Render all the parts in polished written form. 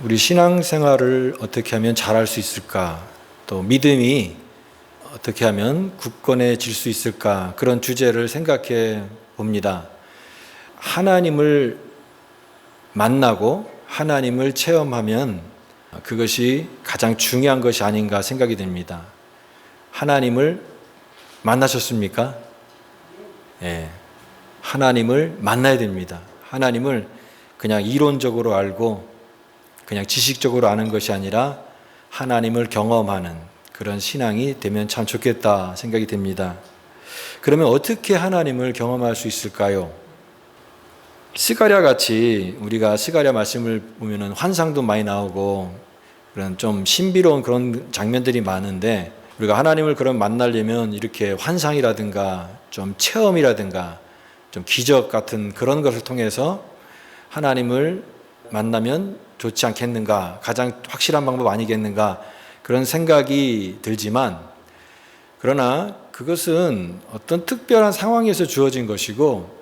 우리 신앙생활을 어떻게 하면 잘할 수 있을까? 또 믿음이 어떻게 하면 굳건해질 수 있을까? 그런 주제를 생각해 봅니다. 하나님을 만나고 하나님을 체험하면 그것이 가장 중요한 것이 아닌가 생각이 됩니다. 하나님을 만나셨습니까? 예. 하나님을 만나야 됩니다. 하나님을 그냥 이론적으로 알고 그냥 지식적으로 아는 것이 아니라 하나님을 경험하는 그런 신앙이 되면 참 좋겠다 생각이 됩니다. 그러면 어떻게 하나님을 경험할 수 있을까요? 스가랴 같이 우리가 스가랴 말씀을 보면은 환상도 많이 나오고 그런 좀 신비로운 그런 장면들이 많은데 우리가 하나님을 그런 만나려면 이렇게 환상이라든가 좀 체험이라든가 좀 기적 같은 그런 것을 통해서 하나님을 만나면 좋지 않겠는가, 가장 확실한 방법 아니겠는가 그런 생각이 들지만 그러나 그것은 어떤 특별한 상황에서 주어진 것이고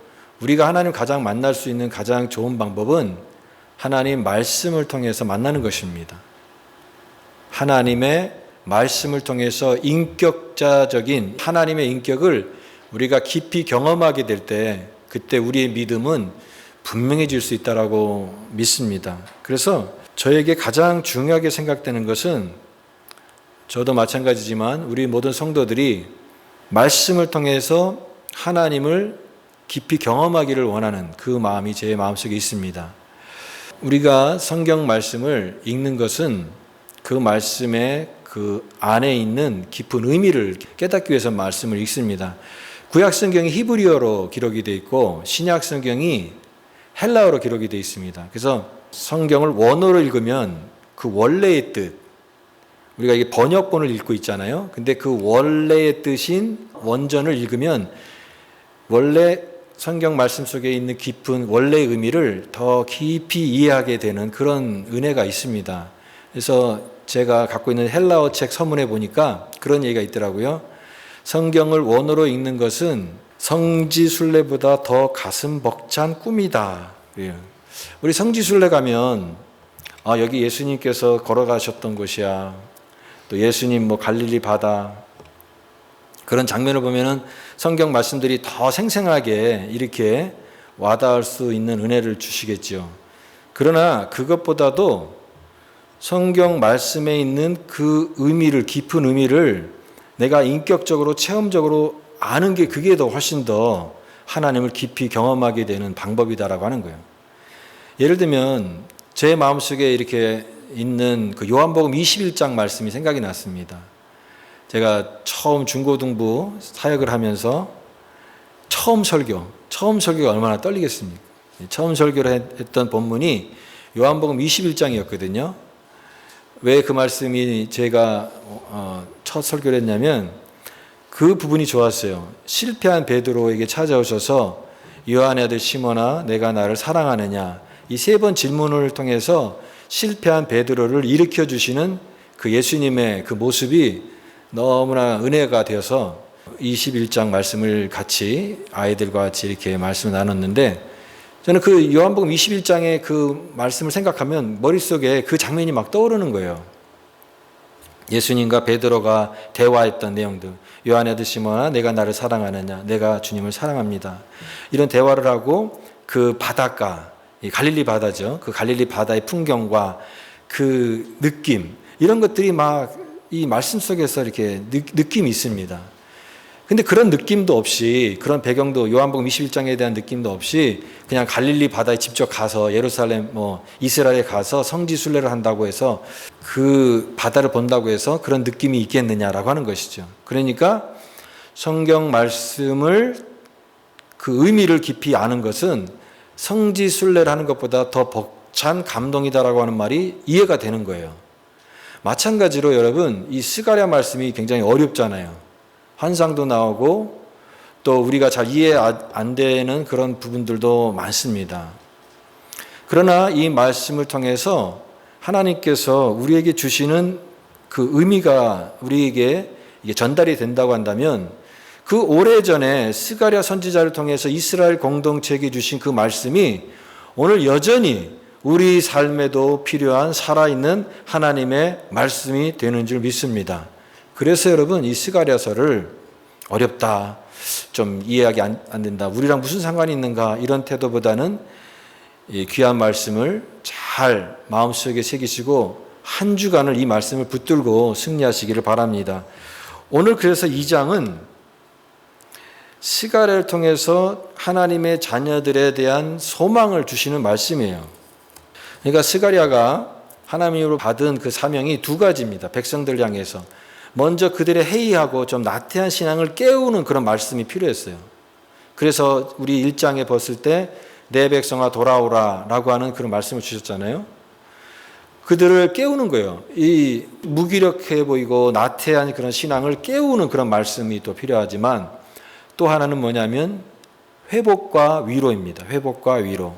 우리가 하나님을 가장 만날 수 있는 가장 좋은 방법은 하나님 말씀을 통해서 만나는 것입니다. 하나님의 말씀을 통해서 인격자적인 하나님의 인격을 우리가 깊이 경험하게 될 때 그때 우리의 믿음은 분명해질 수 있다고 믿습니다. 그래서 저에게 가장 중요하게 생각되는 것은 저도 마찬가지지만 우리 모든 성도들이 말씀을 통해서 하나님을 깊이 경험하기를 원하는 그 마음이 제 마음속에 있습니다. 우리가 성경 말씀을 읽는 것은 그 말씀의 그 안에 있는 깊은 의미를 깨닫기 위해서 말씀을 읽습니다. 구약 성경이 히브리어로 기록이 되어 있고 신약 성경이 헬라어로 기록이 되어 있습니다. 그래서 성경을 원어로 읽으면 그 원래의 뜻, 우리가 이게 번역본을 읽고 있잖아요. 근데 그 원래의 뜻인 원전을 읽으면 원래 성경 말씀 속에 있는 깊은 원래의 의미를 더 깊이 이해하게 되는 그런 은혜가 있습니다. 그래서 제가 갖고 있는 헬라어 책 서문에 보니까 그런 얘기가 있더라고요. 성경을 원어로 읽는 것은 성지순례보다 더 가슴 벅찬 꿈이다. 우리 성지순례 가면 여기 예수님께서 걸어가셨던 곳이야. 또 예수님 갈릴리 바다 그런 장면을 보면은 성경 말씀들이 더 생생하게 이렇게 와닿을 수 있는 은혜를 주시겠죠. 그러나 그것보다도 성경 말씀에 있는 그 의미를 깊은 의미를 내가 인격적으로 체험적으로 아는 게 그게 더 훨씬 더 하나님을 깊이 경험하게 되는 방법이다라고 하는 거예요. 예를 들면 제 마음속에 이렇게 있는 그 요한복음 21장 말씀이 생각이 났습니다. 제가 처음 중고등부 사역을 하면서 처음 설교가 얼마나 떨리겠습니까? 처음 설교를 했던 본문이 요한복음 21장이었거든요. 왜 그 말씀이 제가 첫 설교를 했냐면 그 부분이 좋았어요. 실패한 베드로에게 찾아오셔서 요한의 아들 시몬아 내가 나를 사랑하느냐 이 세 번 질문을 통해서 실패한 베드로를 일으켜 주시는 그 예수님의 그 모습이 너무나 은혜가 되어서 21장 말씀을 같이 아이들과 같이 이렇게 말씀을 나눴는데 저는 그 요한복음 21장의 그 말씀을 생각하면 머릿속에 그 장면이 막 떠오르는 거예요. 예수님과 베드로가 대화했던 내용들, 요한의 아들 시몬아 내가 나를 사랑하느냐, 내가 주님을 사랑합니다. 이런 대화를 하고 그 바닷가, 갈릴리 바다죠. 그 갈릴리 바다의 풍경과 그 느낌 이런 것들이 막 이 말씀 속에서 이렇게 느낌이 있습니다. 근데 그런 느낌도 없이 그런 배경도 요한복음 21장에 대한 느낌도 없이 그냥 갈릴리 바다에 직접 가서 예루살렘 이스라엘에 가서 성지 순례를 한다고 해서 그 바다를 본다고 해서 그런 느낌이 있겠느냐라고 하는 것이죠. 그러니까 성경 말씀을 그 의미를 깊이 아는 것은 성지 순례를 하는 것보다 더 벅찬 감동이다라고 하는 말이 이해가 되는 거예요. 마찬가지로 여러분 이 스가랴 말씀이 굉장히 어렵잖아요. 환상도 나오고 또 우리가 잘 이해 안 되는 그런 부분들도 많습니다. 그러나 이 말씀을 통해서 하나님께서 우리에게 주시는 그 의미가 우리에게 이게 전달이 된다고 한다면 그 오래전에 스가랴 선지자를 통해서 이스라엘 공동체에게 주신 그 말씀이 오늘 여전히 우리 삶에도 필요한 살아있는 하나님의 말씀이 되는 줄 믿습니다. 그래서 여러분, 이 스가랴서를 어렵다, 좀 이해하기 안 된다, 우리랑 무슨 상관이 있는가, 이런 태도보다는 이 귀한 말씀을 잘 마음속에 새기시고 한 주간을 이 말씀을 붙들고 승리하시기를 바랍니다. 오늘 그래서 2장은 스가랴를 통해서 하나님의 자녀들에 대한 소망을 주시는 말씀이에요. 그러니까 스가랴가 하나님으로 받은 그 사명이 두 가지입니다. 백성들 향해서 먼저 그들의 해이하고 좀 나태한 신앙을 깨우는 그런 말씀이 필요했어요. 그래서 우리 1장에 봤을 때 내 백성아 돌아오라 라고 하는 그런 말씀을 주셨잖아요. 그들을 깨우는 거예요. 이 무기력해 보이고 나태한 그런 신앙을 깨우는 그런 말씀이 또 필요하지만, 또 하나는 뭐냐면 회복과 위로입니다. 회복과 위로.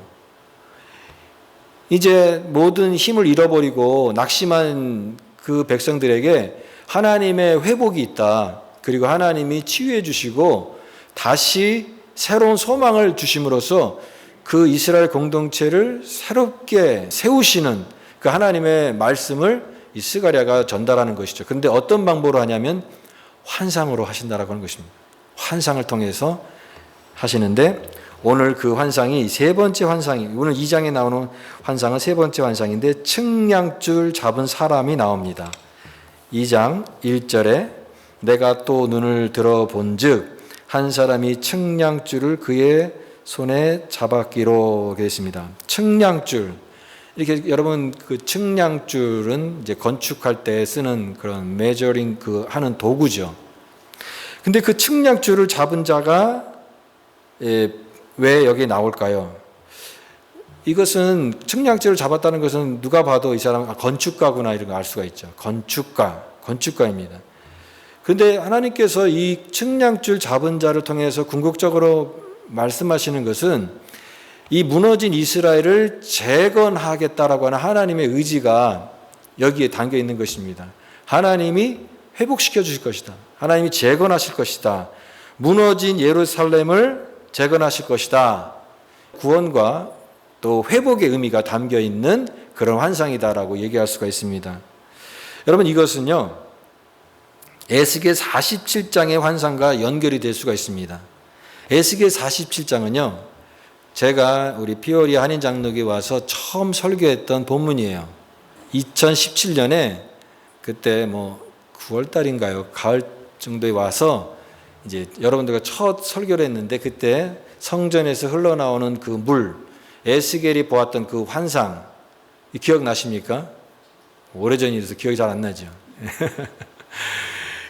이제 모든 힘을 잃어버리고 낙심한 그 백성들에게 하나님의 회복이 있다. 그리고 하나님이 치유해 주시고 다시 새로운 소망을 주심으로써 그 이스라엘 공동체를 새롭게 세우시는 그 하나님의 말씀을 이 스가랴가 전달하는 것이죠. 그런데 어떤 방법으로 하냐면 환상으로 하신다라고 하는 것입니다. 환상을 통해서 하시는데, 오늘 그 환상이 세 번째 환상이, 오늘 2장에 나오는 환상은 세 번째 환상인데 측량줄 잡은 사람이 나옵니다. 2장 1절에 내가 또 눈을 들어본즉 한 사람이 측량줄을 그의 손에 잡았기로 되었습니다. 측량줄, 이렇게 여러분 그 측량줄은 이제 건축할 때 쓰는 그런 메저링 그 하는 도구죠. 근데 그 측량줄을 잡은 자가 왜 여기 나올까요? 이것은 측량줄을 잡았다는 것은 누가 봐도 이 사람은 건축가구나 이런 거 알 수가 있죠. 건축가입니다. 그런데 하나님께서 이 측량줄 잡은 자를 통해서 궁극적으로 말씀하시는 것은 이 무너진 이스라엘을 재건하겠다라고 하는 하나님의 의지가 여기에 담겨 있는 것입니다. 하나님이 회복시켜 주실 것이다. 하나님이 재건하실 것이다. 무너진 예루살렘을 재건하실 것이다. 구원과 또 회복의 의미가 담겨 있는 그런 환상이다라고 얘기할 수가 있습니다. 여러분, 이것은요 에스겔 47장의 환상과 연결이 될 수가 있습니다. 에스겔 47장은요 제가 우리 피오리 한인 장로교에 와서 처음 설교했던 본문이에요. 2017년에 그때 9월 달인가요? 가을 정도에 와서 이제 여러분들과 첫 설교를 했는데, 그때 성전에서 흘러나오는 그 물, 에스겔이 보았던 그 환상, 기억나십니까? 오래전이라서 기억이 잘 안 나죠.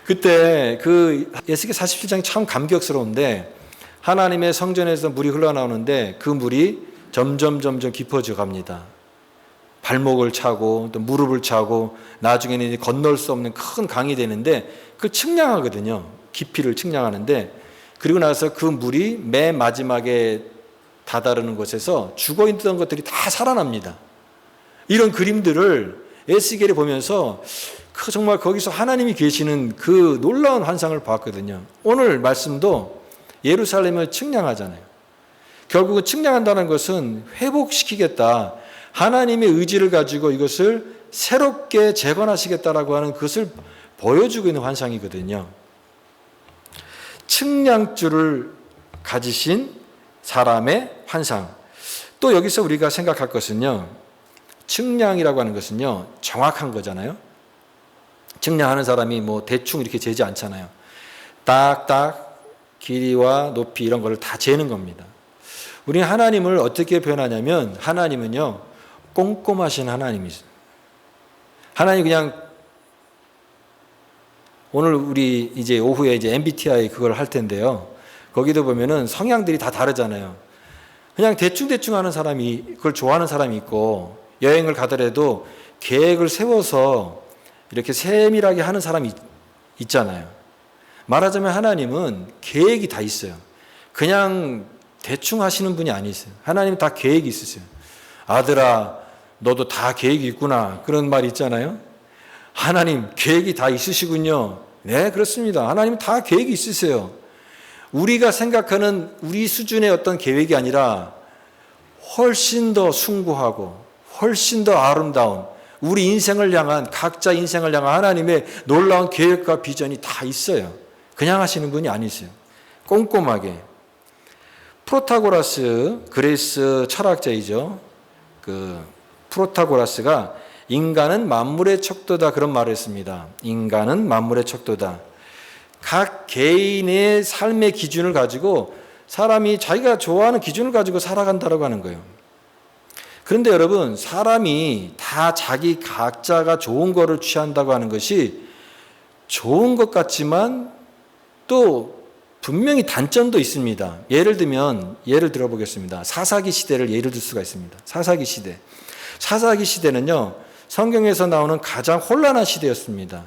그때 그 에스겔 47장이 참 감격스러운데, 하나님의 성전에서 물이 흘러나오는데 그 물이 점점 깊어져 갑니다. 발목을 차고 또 무릎을 차고 나중에는 건널 수 없는 큰 강이 되는데, 그걸 측량하거든요. 깊이를 측량하는데, 그리고 나서 그 물이 맨 마지막에 다다르는 곳에서 죽어있던 것들이 다 살아납니다. 이런 그림들을 에스겔이 보면서 정말 거기서 하나님이 계시는 그 놀라운 환상을 봤거든요. 오늘 말씀도 예루살렘을 측량하잖아요. 결국은 측량한다는 것은 회복시키겠다, 하나님의 의지를 가지고 이것을 새롭게 재건하시겠다라고 하는 그것을 보여주고 있는 환상이거든요. 측량줄을 가지신 사람의 환상. 또 여기서 우리가 생각할 것은요, 측량이라고 하는 것은요 정확한 거잖아요. 측량하는 사람이 대충 이렇게 재지 않잖아요. 딱딱 길이와 높이 이런 걸 다 재는 겁니다. 우리는 하나님을 어떻게 표현하냐면, 하나님은요 꼼꼼하신 하나님이세요. 하나님 그냥 오늘 우리 이제 오후에 이제 MBTI 그걸 할 텐데요. 거기도 보면은 성향들이 다 다르잖아요. 그냥 대충 하는 사람이, 그걸 좋아하는 사람이 있고, 여행을 가더라도 계획을 세워서 이렇게 세밀하게 하는 사람이 있잖아요. 말하자면 하나님은 계획이 다 있어요. 그냥 대충 하시는 분이 아니세요. 하나님은 다 계획이 있으세요. 아들아, 너도 다 계획이 있구나, 그런 말 있잖아요. 하나님 계획이 다 있으시군요. 네, 그렇습니다. 하나님은 다 계획이 있으세요. 우리가 생각하는 우리 수준의 어떤 계획이 아니라 훨씬 더 숭고하고 훨씬 더 아름다운 우리 인생을 향한 각자 인생을 향한 하나님의 놀라운 계획과 비전이 다 있어요. 그냥 하시는 분이 아니세요. 꼼꼼하게. 프로타고라스 그리스 철학자이죠. 그 프로타고라스가 인간은 만물의 척도다 그런 말을 했습니다. 인간은 만물의 척도다. 각 개인의 삶의 기준을 가지고 사람이 자기가 좋아하는 기준을 가지고 살아간다고 하는 거예요. 그런데 여러분, 사람이 다 자기 각자가 좋은 거를 취한다고 하는 것이 좋은 것 같지만 또 분명히 단점도 있습니다. 예를 들어보겠습니다. 사사기 시대를 예를 들 수가 있습니다. 사사기 시대. 사사기 시대는요, 성경에서 나오는 가장 혼란한 시대였습니다.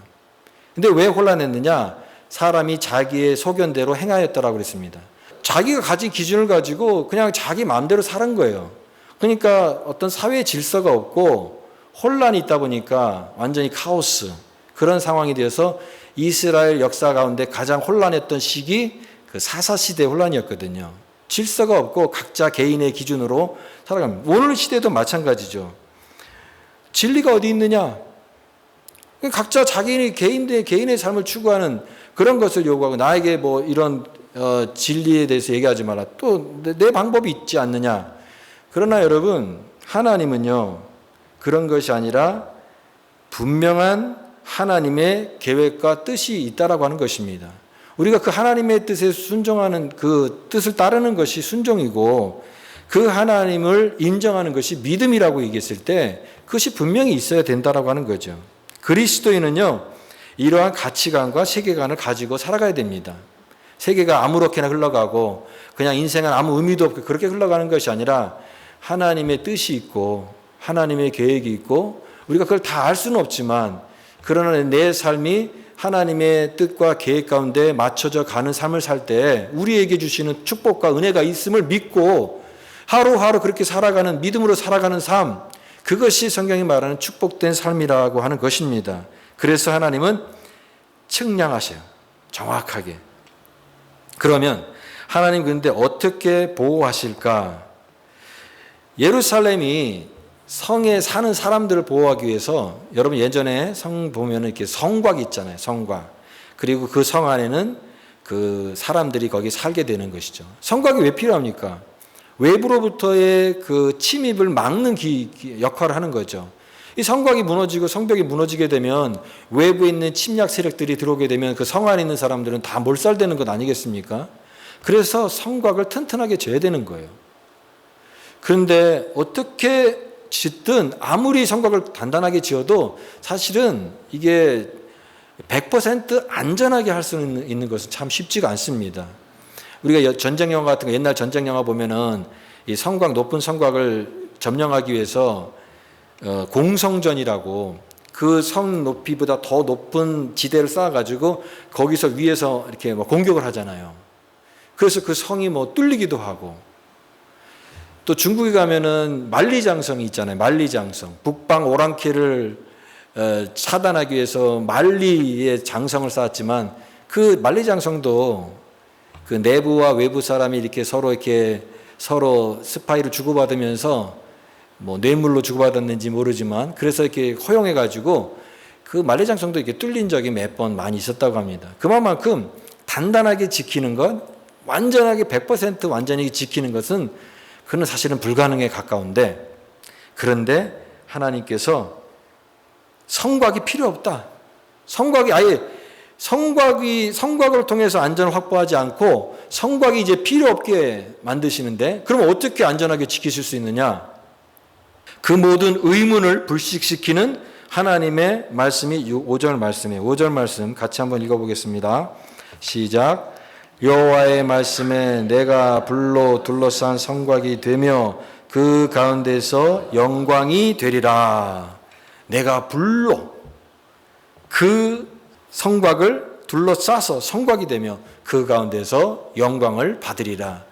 근데 왜 혼란했느냐? 사람이 자기의 소견대로 행하였다라고 그랬습니다. 자기가 가진 기준을 가지고 그냥 자기 마음대로 사는 거예요. 그러니까 어떤 사회 질서가 없고 혼란이 있다 보니까 완전히 카오스, 그런 상황이 되어서 이스라엘 역사 가운데 가장 혼란했던 시기 그 사사시대 혼란이었거든요. 질서가 없고 각자 개인의 기준으로 살아갑니다. 오늘 시대도 마찬가지죠. 진리가 어디 있느냐? 각자 자기 개인의 삶을 추구하는 그런 것을 요구하고, 나에게 뭐 이런 진리에 대해서 얘기하지 마라. 또 내 방법이 있지 않느냐? 그러나 여러분, 하나님은요, 그런 것이 아니라 분명한 하나님의 계획과 뜻이 있다라고 하는 것입니다. 우리가 그 하나님의 뜻에 순종하는, 그 뜻을 따르는 것이 순종이고, 그 하나님을 인정하는 것이 믿음이라고 얘기했을 때 그것이 분명히 있어야 된다라고 하는 거죠. 그리스도인은요, 이러한 가치관과 세계관을 가지고 살아가야 됩니다. 세계가 아무렇게나 흘러가고 그냥 인생은 아무 의미도 없고 그렇게 흘러가는 것이 아니라 하나님의 뜻이 있고 하나님의 계획이 있고, 우리가 그걸 다 알 수는 없지만 그러나 내 삶이 하나님의 뜻과 계획 가운데 맞춰져 가는 삶을 살 때 우리에게 주시는 축복과 은혜가 있음을 믿고 하루하루 그렇게 살아가는, 믿음으로 살아가는 삶, 그것이 성경이 말하는 축복된 삶이라고 하는 것입니다. 그래서 하나님은 측량하셔요. 정확하게. 그러면 하나님 근데 어떻게 보호하실까? 예루살렘이 성에 사는 사람들을 보호하기 위해서, 여러분 예전에 성 보면 이렇게 성곽이 있잖아요. 성곽. 그리고 그 성 안에는 그 사람들이 거기 살게 되는 것이죠. 성곽이 왜 필요합니까? 외부로부터의 그 침입을 막는 역할을 하는 거죠. 이 성곽이 무너지고 성벽이 무너지게 되면 외부에 있는 침략 세력들이 들어오게 되면 그 성 안에 있는 사람들은 다 몰살되는 것 아니겠습니까? 그래서 성곽을 튼튼하게 져야 되는 거예요. 그런데 어떻게 짓든 아무리 성곽을 단단하게 지어도 사실은 이게 100% 안전하게 할 수 있는 것은 참 쉽지가 않습니다. 우리가 전쟁 영화 같은 거, 옛날 전쟁 영화 보면은 이 성곽, 높은 성곽을 점령하기 위해서 공성전이라고 그 성 높이보다 더 높은 지대를 쌓아가지고 거기서 위에서 이렇게 뭐 공격을 하잖아요. 그래서 그 성이 뭐 뚫리기도 하고, 또 중국에 가면은 만리장성이 있잖아요. 만리장성. 북방 오랑캐를 차단하기 위해서 만리의 장성을 쌓았지만 그 만리장성도 그 내부와 외부 사람이 이렇게 서로 스파이를 주고받으면서 뭐 뇌물로 주고받았는지 모르지만 그래서 이렇게 허용해 가지고 그 만리장성도 이렇게 뚫린 적이 몇 번 많이 있었다고 합니다. 그만큼 단단하게 지키는 것, 완전하게 100% 완전히 지키는 것은 그는 사실은 불가능에 가까운데, 그런데 하나님께서 성곽이 필요 없다. 성곽이 아예 성곽을 통해서 안전을 확보하지 않고 성곽이 이제 필요 없게 만드시는데, 그럼 어떻게 안전하게 지키실 수 있느냐? 그 모든 의문을 불식시키는 하나님의 말씀이 5절 말씀이에요. 5절 말씀 같이 한번 읽어보겠습니다. 시작. 여호와의 말씀에 내가 불로 둘러싼 성곽이 되며 그 가운데서 영광이 되리라. 내가 불로 그 성곽을 둘러싸서 성곽이 되며 그 가운데서 영광을 받으리라.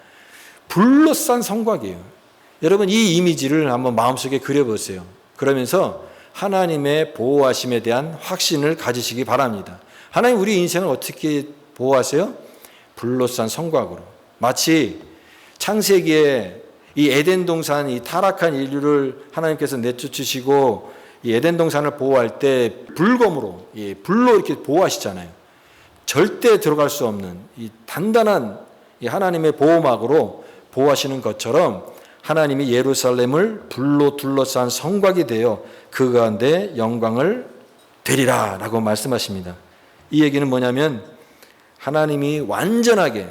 불로 싼 성곽이에요. 여러분, 이 이미지를 한번 마음속에 그려보세요. 그러면서 하나님의 보호하심에 대한 확신을 가지시기 바랍니다. 하나님 우리 인생을 어떻게 보호하세요? 불로 싼 성곽으로. 마치 창세기에 이 에덴 동산, 이 타락한 인류를 하나님께서 내쫓으시고 이 에덴 동산을 보호할 때 불검으로, 불로 이렇게 보호하시잖아요. 절대 들어갈 수 없는 이 단단한 이 하나님의 보호막으로 보호하시는 것처럼 하나님이 예루살렘을 불로 둘러싼 성곽이 되어 그 가운데 영광을 되리라 라고 말씀하십니다. 이 얘기는 뭐냐면 하나님이 완전하게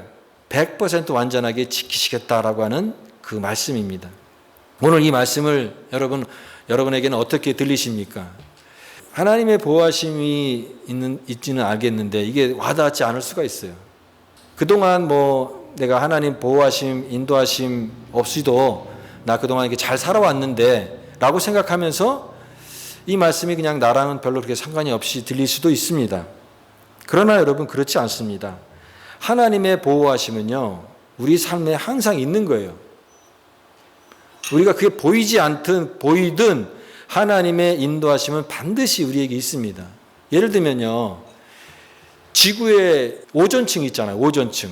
100% 완전하게 지키시겠다라고 하는 그 말씀입니다. 오늘 이 말씀을 여러분에게는 어떻게 들리십니까? 하나님의 보호하심이 있지는 알겠는데 이게 와닿지 않을 수가 있어요. 그동안 내가 하나님 보호하심, 인도하심 없이도 나 그동안 이렇게 잘 살아왔는데 라고 생각하면서 이 말씀이 그냥 나랑은 별로 그렇게 상관이 없이 들릴 수도 있습니다. 그러나 여러분 그렇지 않습니다. 하나님의 보호하심은요, 우리 삶에 항상 있는 거예요. 우리가 그게 보이지 않든 보이든 하나님의 인도하심은 반드시 우리에게 있습니다. 예를 들면요, 지구에 오존층이 있잖아요. 오존층.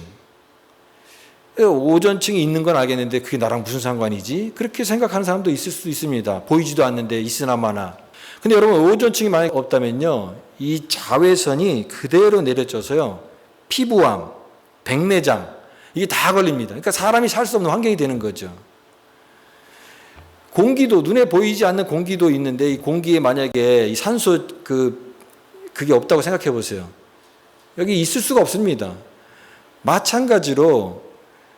오존층이 있는 건 알겠는데 그게 나랑 무슨 상관이지? 그렇게 생각하는 사람도 있을 수도 있습니다. 보이지도 않는데 있으나 마나. 근데 여러분 오존층이 만약 없다면요, 이 자외선이 그대로 내려져서요, 피부암, 백내장 이게 다 걸립니다. 그러니까 사람이 살 수 없는 환경이 되는 거죠. 공기도, 눈에 보이지 않는 공기도 있는데 이 공기에 만약에 이 산소 그게 없다고 생각해 보세요. 여기 있을 수가 없습니다. 마찬가지로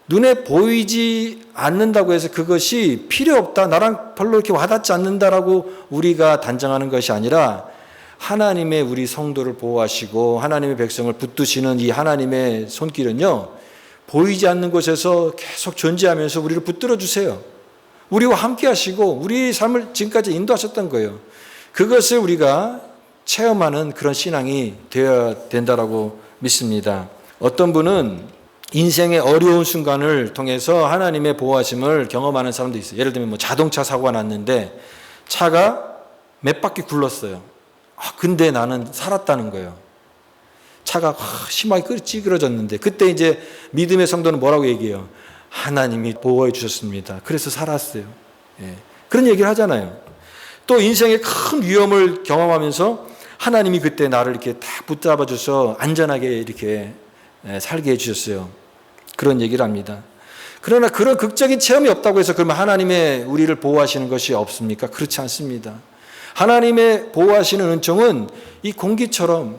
눈에 보이지 않는다고 해서 그것이 필요 없다, 나랑 별로 이렇게 와닿지 않는다라고 우리가 단정하는 것이 아니라 하나님의 우리 성도를 보호하시고 하나님의 백성을 붙드시는 이 하나님의 손길은요, 보이지 않는 곳에서 계속 존재하면서 우리를 붙들어 주세요. 우리와 함께 하시고 우리의 삶을 지금까지 인도하셨던 거예요. 그것을 우리가 체험하는 그런 신앙이 되어야 된다라고 믿습니다. 어떤 분은 인생의 어려운 순간을 통해서 하나님의 보호하심을 경험하는 사람도 있어요. 예를 들면 자동차 사고가 났는데 차가 몇 바퀴 굴렀어요. 근데 나는 살았다는 거예요. 차가 심하게 찌그러졌는데 그때 이제 믿음의 성도는 뭐라고 얘기해요? 하나님이 보호해 주셨습니다. 그래서 살았어요. 그런 얘기를 하잖아요. 또 인생의 큰 위험을 경험하면서 하나님이 그때 나를 이렇게 딱 붙잡아 줘서 안전하게 이렇게 살게 해주셨어요. 그런 얘기를 합니다. 그러나 그런 극적인 체험이 없다고 해서 그러면 하나님의 우리를 보호하시는 것이 없습니까? 그렇지 않습니다. 하나님의 보호하시는 은총은 이 공기처럼,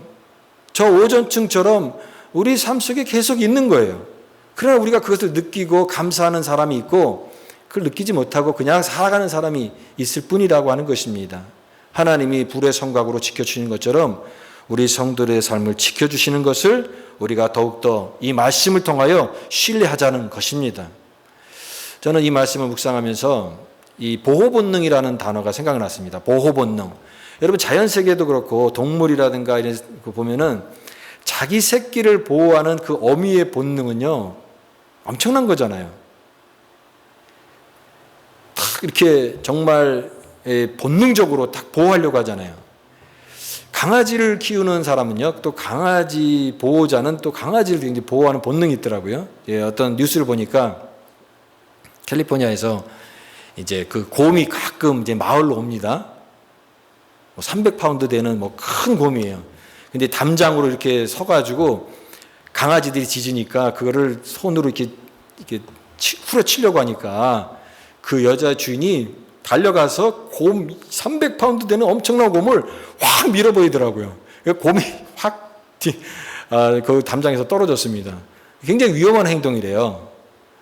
저 오존층처럼 우리 삶 속에 계속 있는 거예요. 그러나 우리가 그것을 느끼고 감사하는 사람이 있고 그걸 느끼지 못하고 그냥 살아가는 사람이 있을 뿐이라고 하는 것입니다. 하나님이 불의 성곽으로 지켜주시는 것처럼 우리 성도들의 삶을 지켜주시는 것을 우리가 더욱더 이 말씀을 통하여 신뢰하자는 것입니다. 저는 이 말씀을 묵상하면서 이 보호본능이라는 단어가 생각났습니다. 보호본능. 여러분 자연세계도 그렇고 동물이라든가 이런 거 보면은 자기 새끼를 보호하는 그 어미의 본능은요, 엄청난 거잖아요. 딱 이렇게 정말 본능적으로 딱 보호하려고 하잖아요. 강아지를 키우는 사람은요, 또 강아지 보호자는 또 강아지를 굉장히 보호하는 본능이 있더라고요. 어떤 뉴스를 보니까 캘리포니아에서 이제 그 곰이 가끔 이제 마을로 옵니다. 300파운드 되는 큰 곰이에요. 근데 담장으로 이렇게 서가지고 강아지들이 짖으니까 그거를 손으로 이렇게 후려치려고 하니까 그 여자 주인이 달려가서 곰 300파운드 되는 엄청난 곰을 확 밀어버리더라고요. 곰이 확 그 담장에서 떨어졌습니다. 굉장히 위험한 행동이래요.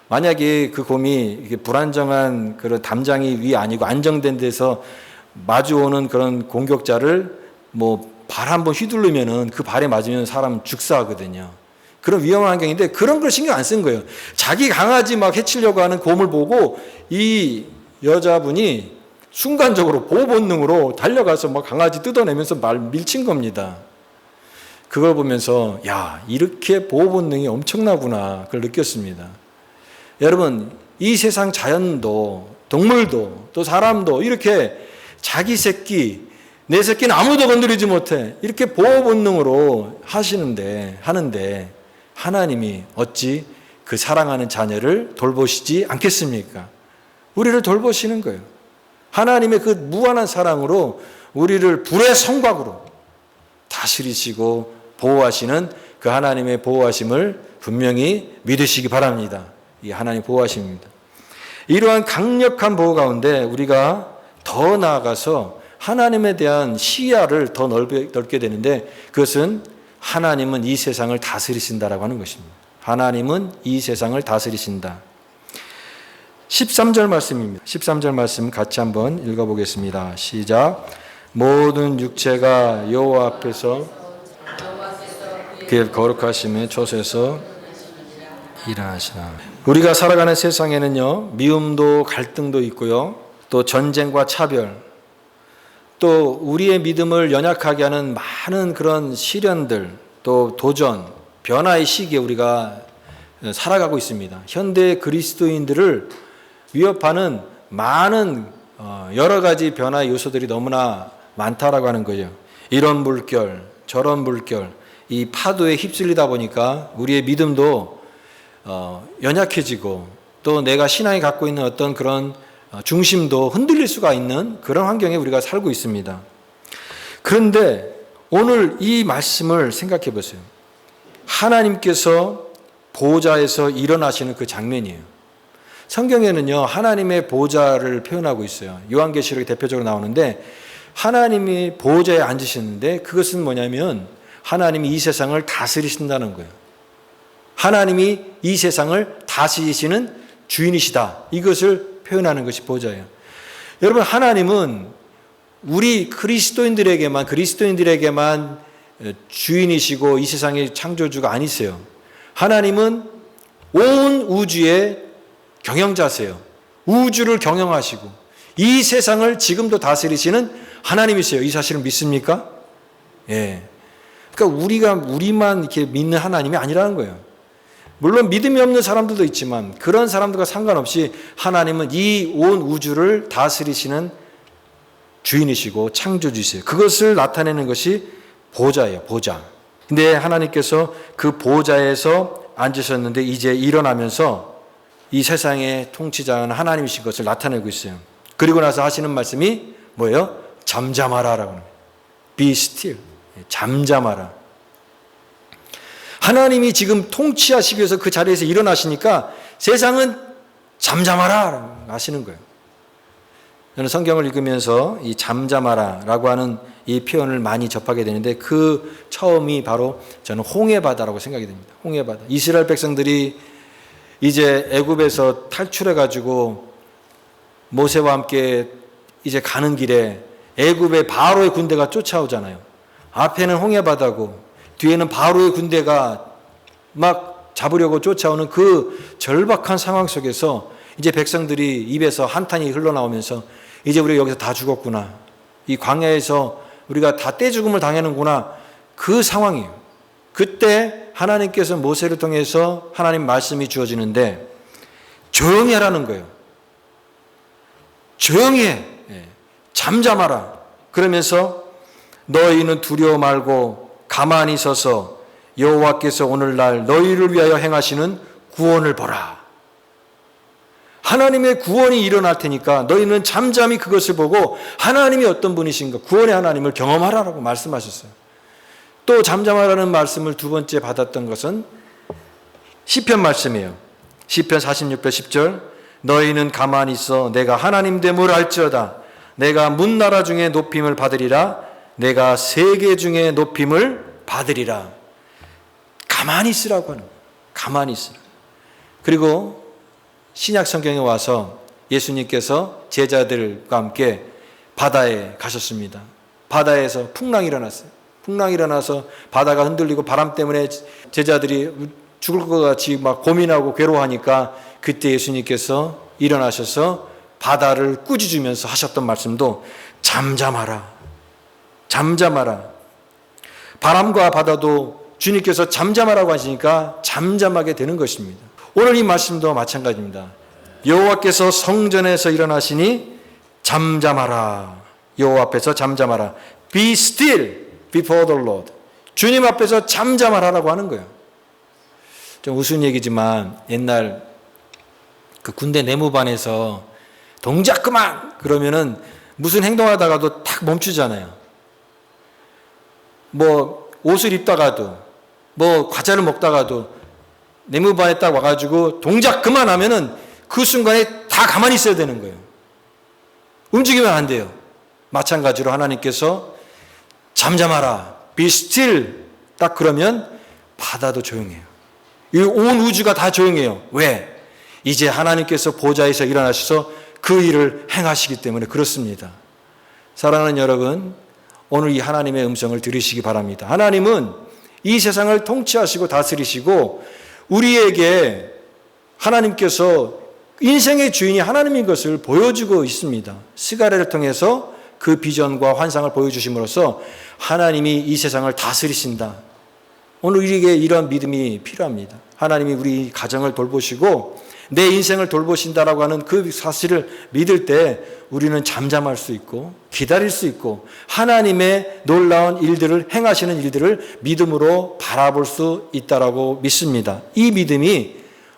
만약에 그 곰이 불안정한 그런 담장이 위 아니고 안정된 데서 마주오는 그런 공격자를 발 한번 휘두르면은 그 발에 맞으면 사람 죽사하거든요. 그런 위험한 환경인데 그런 걸 신경 안 쓴 거예요. 자기 강아지 막 해치려고 하는 곰을 보고 이 여자분이 순간적으로 보호 본능으로 달려가서 막 강아지 뜯어내면서 말 밀친 겁니다. 그걸 보면서 야, 이렇게 보호 본능이 엄청나구나 그걸 느꼈습니다. 여러분, 이 세상 자연도 동물도 또 사람도 이렇게 자기 새끼, 내 새끼는 아무도 건드리지 못해 이렇게 보호 본능으로 하는데 하나님이 어찌 그 사랑하는 자녀를 돌보시지 않겠습니까? 우리를 돌보시는 거예요. 하나님의 그 무한한 사랑으로 우리를 불의 성곽으로 다스리시고 보호하시는 그 하나님의 보호하심을 분명히 믿으시기 바랍니다. 이 하나님의 보호하심입니다. 이러한 강력한 보호 가운데 우리가 더 나아가서 하나님에 대한 시야를 더 넓게 되는데, 그것은 하나님은 이 세상을 다스리신다라고 하는 것입니다. 하나님은 이 세상을 다스리신다. 13절 말씀입니다. 13절 말씀 같이 한번 읽어보겠습니다. 시작. 모든 육체가 여호와 앞에서 그의 거룩하심의 초소에서 일어나시나. 우리가 살아가는 세상에는요, 미움도 갈등도 있고요, 또 전쟁과 차별, 또 우리의 믿음을 연약하게 하는 많은 그런 시련들, 또 도전, 변화의 시기에 우리가 살아가고 있습니다. 현대 그리스도인들을 위협하는 많은 여러 가지 변화의 요소들이 너무나 많다라고 하는 거죠. 이런 물결, 저런 물결, 이 파도에 휩쓸리다 보니까 우리의 믿음도 연약해지고, 또 내가 신앙이 갖고 있는 어떤 그런 중심도 흔들릴 수가 있는 그런 환경에 우리가 살고 있습니다. 그런데 오늘 이 말씀을 생각해 보세요. 하나님께서 보좌에서 일어나시는 그 장면이에요. 성경에는요, 하나님의 보좌를 표현하고 있어요. 요한계시록에 대표적으로 나오는데, 하나님이 보좌에 앉으셨는데, 그것은 뭐냐면 하나님이 이 세상을 다스리신다는 거예요. 하나님이 이 세상을 다스리시는 주인이시다. 이것을 표현하는 것이 보좌예요. 여러분, 하나님은 우리 그리스도인들에게만 주인이시고 이 세상의 창조주가 아니세요. 하나님은 온 우주의 경영자세요. 우주를 경영하시고 이 세상을 지금도 다스리시는 하나님이세요. 이 사실을 믿습니까? 예. 그러니까 우리만 이렇게 믿는 하나님이 아니라는 거예요. 물론 믿음이 없는 사람들도 있지만 그런 사람들과 상관없이 하나님은 이 온 우주를 다스리시는 주인이시고 창조주이세요. 그것을 나타내는 것이 보좌예요. 보좌. 근데 하나님께서 그 보좌에서 앉으셨는데 이제 일어나면서 이 세상의 통치자는 하나님이신 것을 나타내고 있어요. 그리고 나서 하시는 말씀이 뭐예요? 잠잠하라라고 합니다. Be still. 잠잠하라. 하나님이 지금 통치하시기 위해서 그 자리에서 일어나시니까 세상은 잠잠하라 하시는 거예요. 저는 성경을 읽으면서 이 잠잠하라라고 하는 이 표현을 많이 접하게 되는데, 그 처음이 바로 저는 홍해바다라고 생각이 됩니다. 홍해바다. 이스라엘 백성들이 이제 애굽에서 탈출해 가지고 모세와 함께 이제 가는 길에 애굽의 바로의 군대가 쫓아오잖아요. 앞에는 홍해바다고 뒤에는 바로의 군대가 막 잡으려고 쫓아오는 그 절박한 상황 속에서 이제 백성들이 입에서 한탄이 흘러나오면서 이제 우리가 여기서 다 죽었구나. 이 광야에서 우리가 다 떼죽음을 당하는구나. 그 상황이에요. 그때 하나님께서 모세를 통해서 하나님 말씀이 주어지는데 조용히 하라는 거예요. 조용히 해. 잠잠하라. 그러면서 너희는 두려워 말고 가만히 서서 여호와께서 오늘날 너희를 위하여 행하시는 구원을 보라. 하나님의 구원이 일어날 테니까 너희는 잠잠히 그것을 보고 하나님이 어떤 분이신가, 구원의 하나님을 경험하라라고 말씀하셨어요. 또 잠잠하라는 말씀을 두 번째 받았던 것은 시편 말씀이에요. 시편 46편 10절. 너희는 가만히 있어 내가 하나님 됨을 알지어다. 내가 문나라 중에 높임을 받으리라. 내가 세계 중에 높임을 받으리라. 가만히 있으라고 하는 거예요. 가만히 있으라. 그리고 신약 성경에 와서 예수님께서 제자들과 함께 바다에 가셨습니다. 바다에서 풍랑이 일어났어요. 풍랑이 일어나서 바다가 흔들리고 바람 때문에 제자들이 죽을 것 같이 막 고민하고 괴로워하니까 그때 예수님께서 일어나셔서 바다를 꾸짖으면서 하셨던 말씀도 잠잠하라. 잠잠하라. 바람과 바다도 주님께서 잠잠하라고 하시니까 잠잠하게 되는 것입니다. 오늘 이 말씀도 마찬가지입니다. 여호와께서 성전에서 일어나시니 잠잠하라. 여호와 앞에서 잠잠하라. Be still before the Lord. 주님 앞에서 잠잠하라고 하는 거예요. 좀 우스운 얘기지만 옛날 그 군대 내무반에서 동작 그만! 그러면은 무슨 행동하다가도 탁 멈추잖아요. 뭐 옷을 입다가도 뭐 과자를 먹다가도 내무반에 딱 와가지고 동작 그만하면은 그 순간에 다 가만히 있어야 되는 거예요. 움직이면 안 돼요. 마찬가지로 하나님께서 잠잠하라, be still 딱 그러면 바다도 조용해요. 이 온 우주가 다 조용해요. 왜? 이제 하나님께서 보좌에서 일어나셔서 그 일을 행하시기 때문에 그렇습니다. 사랑하는 여러분, 오늘 이 하나님의 음성을 들으시기 바랍니다. 하나님은 이 세상을 통치하시고 다스리시고 우리에게 하나님께서 인생의 주인이 하나님인 것을 보여주고 있습니다. 스가랴를 통해서 그 비전과 환상을 보여주심으로써 하나님이 이 세상을 다스리신다. 오늘 우리에게 이러한 믿음이 필요합니다. 하나님이 우리 가정을 돌보시고 내 인생을 돌보신다라고 하는 그 사실을 믿을 때 우리는 잠잠할 수 있고 기다릴 수 있고 하나님의 놀라운 일들을 행하시는 일들을 믿음으로 바라볼 수 있다라고 믿습니다. 이 믿음이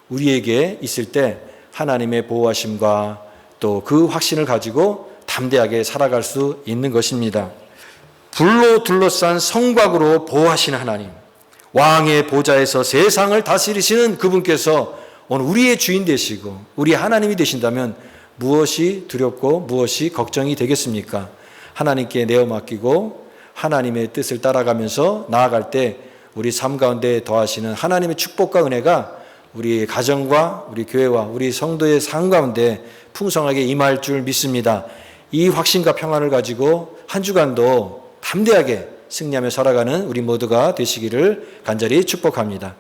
우리에게 있을 때 하나님의 보호하심과 또 그 확신을 가지고 담대하게 살아갈 수 있는 것입니다. 불로 둘러싼 성곽으로 보호하시는 하나님, 왕의 보좌에서 세상을 다스리시는 그분께서 오늘 우리의 주인 되시고 우리 하나님이 되신다면 무엇이 두렵고 무엇이 걱정이 되겠습니까? 하나님께 내어 맡기고 하나님의 뜻을 따라가면서 나아갈 때 우리 삶 가운데 더하시는 하나님의 축복과 은혜가 우리 가정과 우리 교회와 우리 성도의 삶 가운데 풍성하게 임할 줄 믿습니다. 이 확신과 평안을 가지고 한 주간도 담대하게 승리하며 살아가는 우리 모두가 되시기를 간절히 축복합니다.